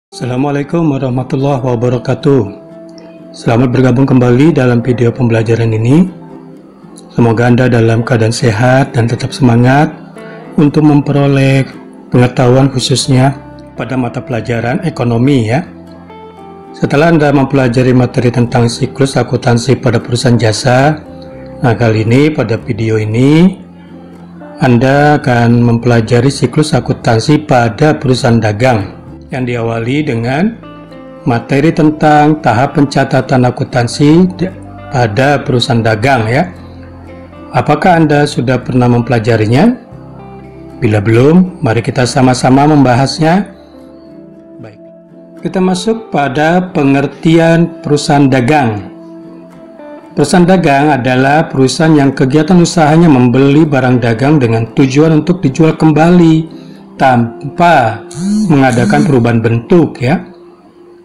Assalamualaikum warahmatullahi wabarakatuh. Selamat bergabung kembali dalam video pembelajaran ini. Semoga Anda dalam keadaan sehat dan tetap semangat untuk memperoleh pengetahuan khususnya pada mata pelajaran ekonomi ya. Setelah Anda mempelajari materi tentang siklus akuntansi pada perusahaan jasa, nah kali ini pada video ini Anda akan mempelajari siklus akuntansi pada perusahaan dagang yang diawali dengan materi tentang tahap pencatatan akuntansi pada perusahaan dagang ya. Apakah Anda sudah pernah mempelajarinya? Bila belum, mari kita sama-sama membahasnya. Baik. Kita masuk pada pengertian perusahaan dagang. Perusahaan dagang adalah perusahaan yang kegiatan usahanya membeli barang dagang dengan tujuan untuk dijual kembali tanpa mengadakan perubahan bentuk ya.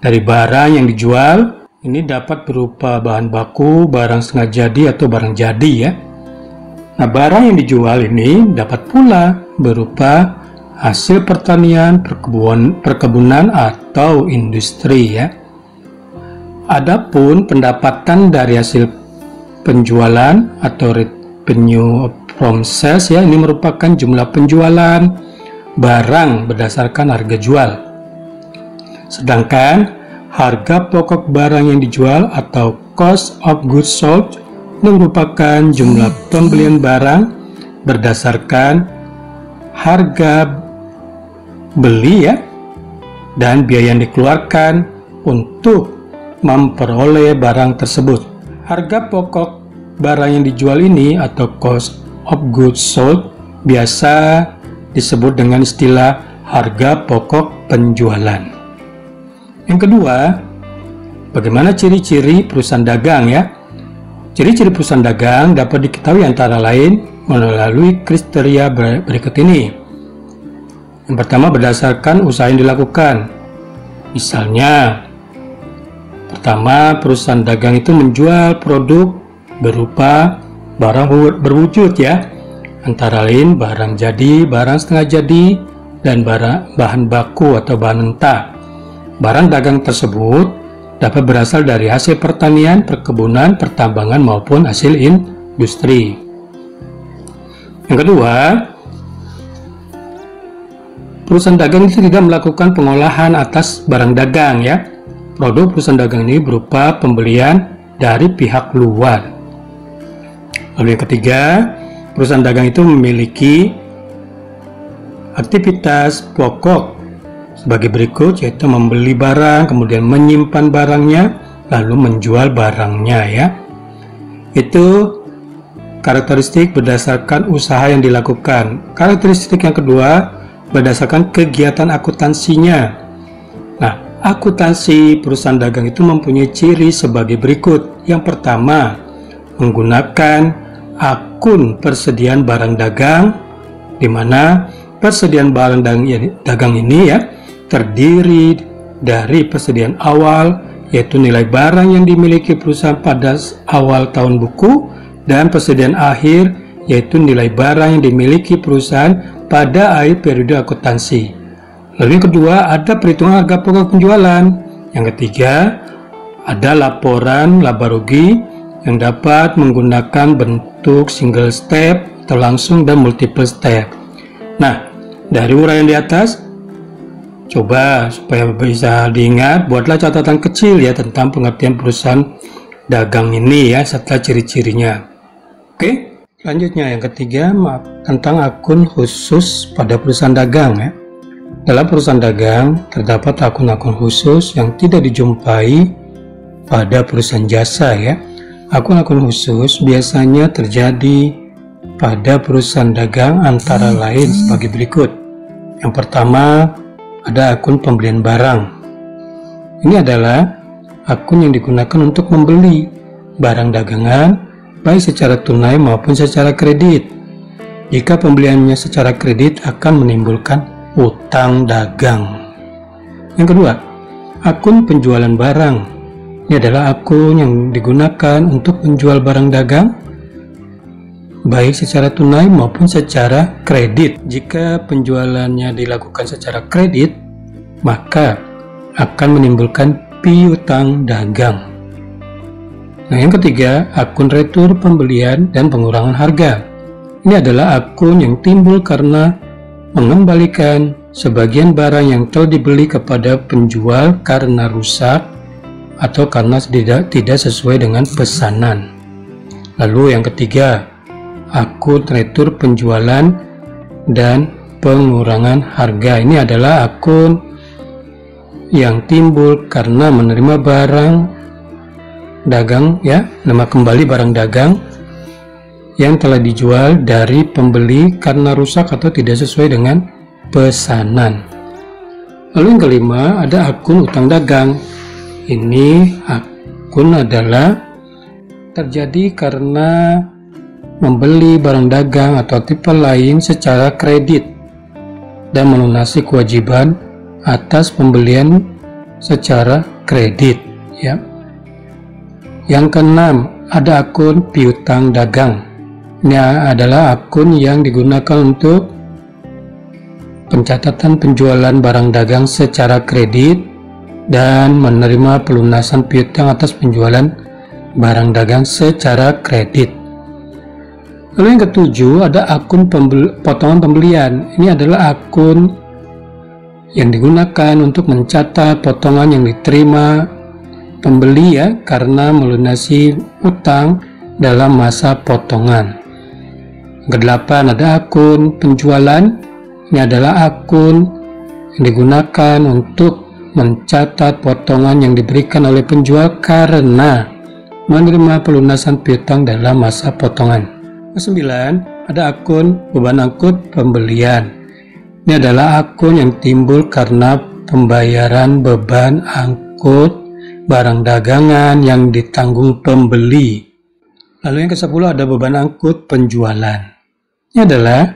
Dari barang yang dijual ini dapat berupa bahan baku, barang setengah jadi atau barang jadi ya. Nah, barang yang dijual ini dapat pula berupa hasil pertanian, perkebunan atau industri ya. Adapun pendapatan dari hasil penjualan atau revenue from sales ya, ini merupakan jumlah penjualan barang berdasarkan harga jual. Sedangkan harga pokok barang yang dijual atau cost of goods sold ini merupakan jumlah pembelian barang berdasarkan harga beli ya, dan biaya yang dikeluarkan untuk memperoleh barang tersebut. Harga pokok barang yang dijual ini atau cost of goods sold biasa disebut dengan istilah harga pokok penjualan. Yang kedua, bagaimana ciri-ciri perusahaan dagang ya? Ciri-ciri perusahaan dagang dapat diketahui antara lain melalui kriteria berikut ini. Yang pertama, berdasarkan usaha yang dilakukan. Misalnya, pertama, perusahaan dagang itu menjual produk berupa barang berwujud ya, antara lain barang jadi, barang setengah jadi, dan bahan baku atau bahan mentah. Barang dagang tersebut dapat berasal dari hasil pertanian, perkebunan, pertambangan maupun hasil industri. Yang kedua, perusahaan dagang itu tidak melakukan pengolahan atas barang dagang ya. Produk perusahaan dagang ini berupa pembelian dari pihak luar. Lalu yang ketiga, perusahaan dagang itu memiliki aktivitas pokok sebagai berikut, yaitu membeli barang, kemudian menyimpan barangnya, lalu menjual barangnya ya. Itu karakteristik berdasarkan usaha yang dilakukan. Karakteristik yang kedua berdasarkan kegiatan akuntansinya. Nah, akuntansi perusahaan dagang itu mempunyai ciri sebagai berikut. Yang pertama, menggunakan akun persediaan barang dagang, di mana persediaan barang dagang ini ya terdiri dari persediaan awal, yaitu nilai barang yang dimiliki perusahaan pada awal tahun buku, dan persediaan akhir, yaitu nilai barang yang dimiliki perusahaan pada akhir periode akuntansi. Lalu yang kedua, ada perhitungan harga pokok penjualan. Yang ketiga, ada laporan laba rugi yang dapat menggunakan bentuk single step atau langsung dan multiple step. Nah, dari uraian di atas, coba supaya bisa diingat, buatlah catatan kecil ya tentang pengertian perusahaan dagang ini ya, serta ciri-cirinya. Oke, selanjutnya yang ketiga, tentang akun khusus pada perusahaan dagang ya. Dalam perusahaan dagang terdapat akun-akun khusus yang tidak dijumpai pada perusahaan jasa ya. Akun-akun khusus biasanya terjadi pada perusahaan dagang antara lain sebagai berikut. Yang pertama, ada akun pembelian barang. Ini adalah akun yang digunakan untuk membeli barang dagangan baik secara tunai maupun secara kredit. Jika pembeliannya secara kredit akan menimbulkan utang dagang. Yang kedua, akun penjualan barang. Ini adalah akun yang digunakan untuk menjual barang dagang baik secara tunai maupun secara kredit. Jika penjualannya dilakukan secara kredit, maka akan menimbulkan piutang dagang. Nah, yang ketiga, akun retur pembelian dan pengurangan harga. Ini adalah akun yang timbul karena mengembalikan sebagian barang yang telah dibeli kepada penjual karena rusak atau karena tidak sesuai dengan pesanan. Lalu yang ketiga, akun retur penjualan dan pengurangan harga. Ini adalah akun yang timbul karena menerima barang dagang, ya, nama kembali barang dagang yang telah dijual dari pembeli karena rusak atau tidak sesuai dengan pesanan. Lalu yang kelima, ada akun utang dagang. Ini akun adalah terjadi karena membeli barang dagang atau tipe lain secara kredit dan melunasi kewajiban atas pembelian secara kredit, ya. Yang keenam, ada akun piutang dagang. Ini adalah akun yang digunakan untuk pencatatan penjualan barang dagang secara kredit dan menerima pelunasan piutang atas penjualan barang dagang secara kredit. Lalu yang ketujuh, ada akun potongan pembelian. Ini adalah akun yang digunakan untuk mencatat potongan yang diterima pembeli, ya, karena melunasi utang dalam masa potongan. Kedelapan, ada akun penjualan. Ini adalah akun yang digunakan untuk mencatat potongan yang diberikan oleh penjual karena menerima pelunasan piutang dalam masa potongan. Kesembilan, ada akun beban angkut pembelian. Ini adalah akun yang timbul karena pembayaran beban angkut barang dagangan yang ditanggung pembeli. Lalu yang ke-10, ada beban angkut penjualan. Ini adalah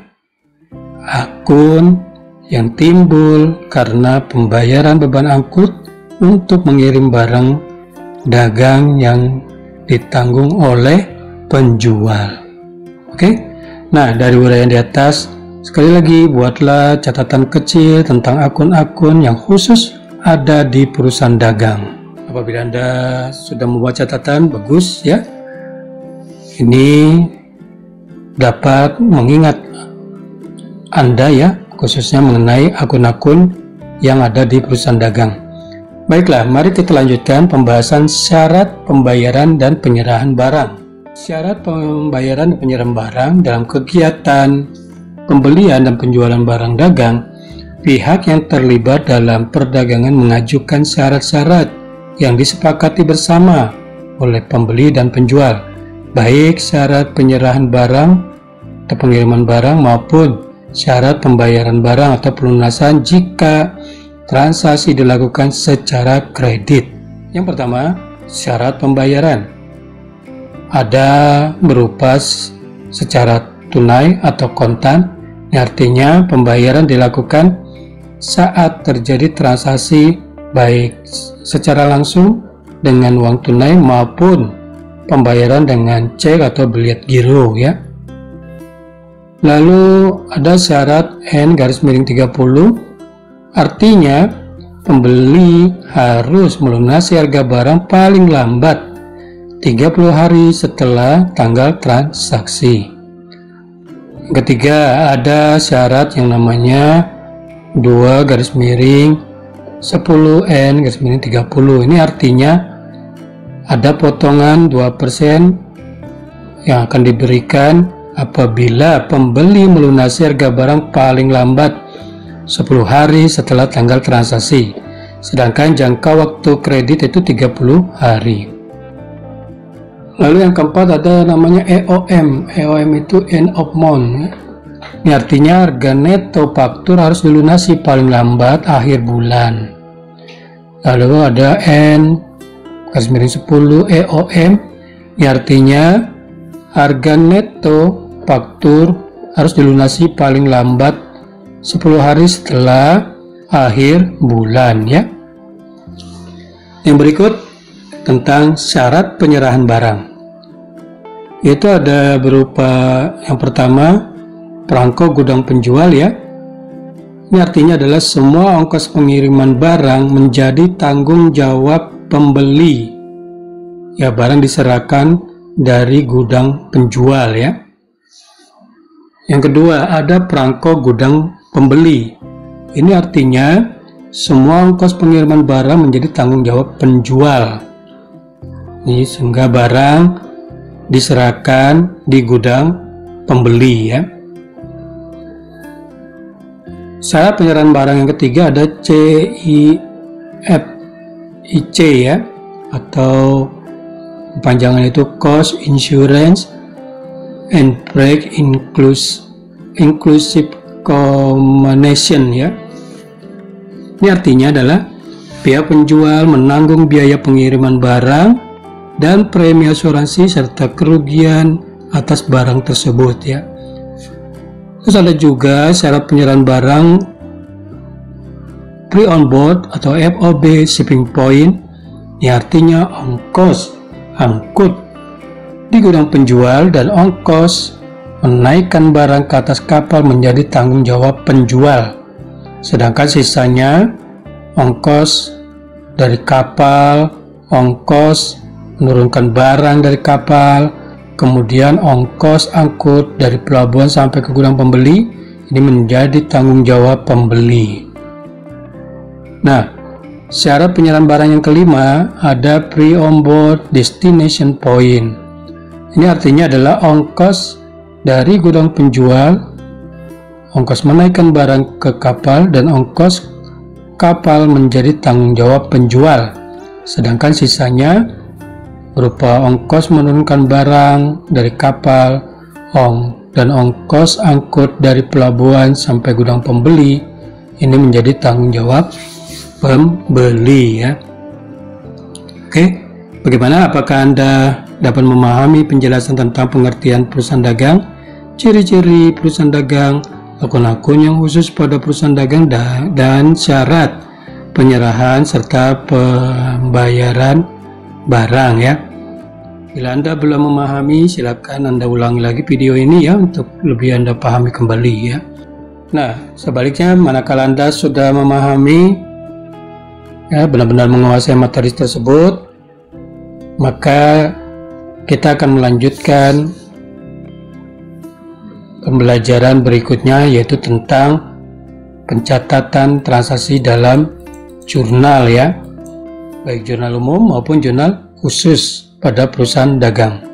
akun yang timbul karena pembayaran beban angkut untuk mengirim barang dagang yang ditanggung oleh penjual. Oke, nah dari uraian di atas, sekali lagi buatlah catatan kecil tentang akun-akun yang khusus ada di perusahaan dagang. Apabila Anda sudah membuat catatan, bagus, ya. Ini dapat mengingat Anda, ya, khususnya mengenai akun-akun yang ada di perusahaan dagang. Baiklah, mari kita lanjutkan pembahasan syarat pembayaran dan penyerahan barang. Syarat pembayaran dan penyerahan barang dalam kegiatan pembelian dan penjualan barang dagang, pihak yang terlibat dalam perdagangan mengajukan syarat-syarat yang disepakati bersama oleh pembeli dan penjual, baik syarat penyerahan barang atau pengiriman barang maupun syarat pembayaran barang atau pelunasan jika transaksi dilakukan secara kredit. Yang pertama, syarat pembayaran. Ada berupa secara tunai atau kontan, artinya pembayaran dilakukan saat terjadi transaksi baik secara langsung dengan uang tunai maupun pembayaran dengan cek atau biliet giro, ya. Lalu ada syarat N/30, artinya pembeli harus melunasi harga barang paling lambat 30 hari setelah tanggal transaksi. Ketiga, ada syarat yang namanya 2/10N/30. Ini artinya ada potongan 2% yang akan diberikan apabila pembeli melunasi harga barang paling lambat 10 hari setelah tanggal transaksi, sedangkan jangka waktu kredit itu 30 hari. Lalu yang keempat ada namanya EOM. EOM itu end of month. Ini artinya harga neto faktur harus dilunasi paling lambat akhir bulan. Lalu ada N/10 EOM. Ini artinya harga neto faktur harus dilunasi paling lambat 10 hari setelah akhir bulan, ya. Yang berikut tentang syarat penyerahan barang. Itu ada berupa yang pertama perangko gudang penjual, ya. Ini artinya adalah semua ongkos pengiriman barang menjadi tanggung jawab pembeli. Ya, barang diserahkan dari gudang penjual ya. Yang kedua, ada perangko gudang pembeli. Ini artinya semua ongkos pengiriman barang menjadi tanggung jawab penjual. Ini sehingga barang diserahkan di gudang pembeli ya. Syarat penyerahan barang yang ketiga ada CIFIC ya, atau kepanjangan itu Cost Insurance and Break Inclusive Combination ya. Ini artinya adalah pihak penjual menanggung biaya pengiriman barang dan premi asuransi serta kerugian atas barang tersebut ya. Terus ada juga syarat penyerahan barang pre-on-board atau FOB shipping point, yang artinya ongkos angkut di gudang penjual dan ongkos menaikkan barang ke atas kapal menjadi tanggung jawab penjual, sedangkan sisanya ongkos dari kapal, ongkos menurunkan barang dari kapal, kemudian ongkos angkut dari pelabuhan sampai ke gudang pembeli, ini menjadi tanggung jawab pembeli. Nah, syarat penyerahan barang yang kelima ada pre-on-board destination point. Ini artinya adalah ongkos dari gudang penjual, ongkos menaikkan barang ke kapal, dan ongkos kapal menjadi tanggung jawab penjual, sedangkan sisanya berupa ongkos menurunkan barang dari kapal, dan ongkos angkut dari pelabuhan sampai gudang pembeli, ini menjadi tanggung jawab pembeli ya. Oke, bagaimana? Apakah Anda dapat memahami penjelasan tentang pengertian perusahaan dagang, ciri-ciri perusahaan dagang, akun-akun yang khusus pada perusahaan dagang, dan syarat penyerahan serta pembayaran barang ya. Bila Anda belum memahami, silakan Anda ulangi lagi video ini ya, untuk lebih Anda pahami kembali ya. Nah, sebaliknya, manakala Anda sudah memahami ya, benar-benar menguasai materi tersebut, maka kita akan melanjutkan pembelajaran berikutnya, yaitu tentang pencatatan transaksi dalam jurnal ya, baik jurnal umum maupun jurnal khusus pada perusahaan dagang.